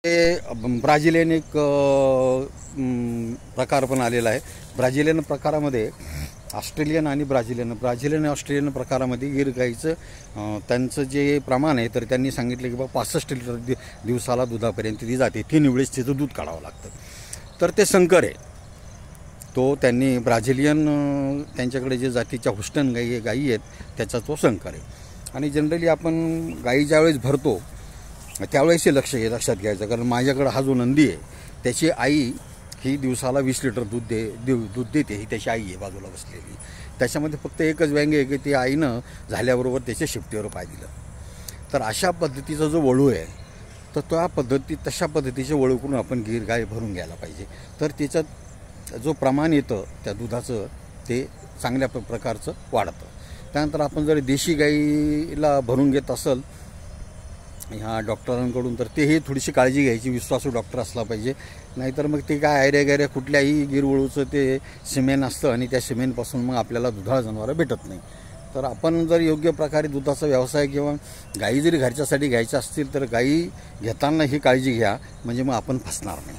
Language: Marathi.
ब्राझिलियन एक प्रकार पण आलेला आहे। ब्राझिलियन प्रकारामध्ये ऑस्ट्रेलियन आणि ब्राझिलियन ऑस्ट्रेलियन प्रकारामध्ये गिर गाईचं त्यांचं जे प्रमाण आहे तर त्यांनी सांगितलं की बाबा 65 लिटर दिवसाला दुधापर्यंत ती जाते। 3 वेळेस तिचं दूध काढावं लागतं। तर ते संकर आहे। तो त्यांनी ब्राझिलियन त्यांच्याकडे जे जातीच्या हुस्टन गाई आहेत त्याचा तो संकर आहे। आणि जनरली आपण गाई ज्यावेळेस भरतो त्यावेळेस हे लक्षात घ्यायचं, कारण माझ्याकडे हा जो नंदी आहे त्याची आई ही दिवसाला 20 लिटर दूध देते। ही त्याची आई आहे बाजूला बसलेली। त्याच्यामध्ये फक्त एकच व्यंग आहे की ती आईनं झाल्याबरोबर त्याच्या शिफ्टीवर पाय दिलं। तर अशा पद्धतीचा जो वळू आहे तर तशा पद्धतीचे वळू करून आपण गीर गाय भरून घ्यायला पाहिजे। तर त्याच्यात जो प्रमाण येतं त्या दुधाचं ते चांगल्या प्रकारचं वाढतं। त्यानंतर आपण जर देशी गाईला भरून घेत असेल ह्या डॉक्टरांकडून तर तेही थोडीशी काळजी घ्यायची, विश्वासू डॉक्टर असला पाहिजे। नाहीतर मग ते काय आयऱ्या कुठल्याही गिरवळूचं ते सिमेन असतं आणि त्या सिमेनपासून मग आपल्याला दुधाळ जनावरं भेटत नाही। तर आपण जर योग्य प्रकारे दुधाचा व्यवसाय किंवा गाई जरी घरच्यासाठी घ्यायच्या असतील तर गाई घेताना ही काळजी घ्या, म्हणजे मग आपण फसणार नाही।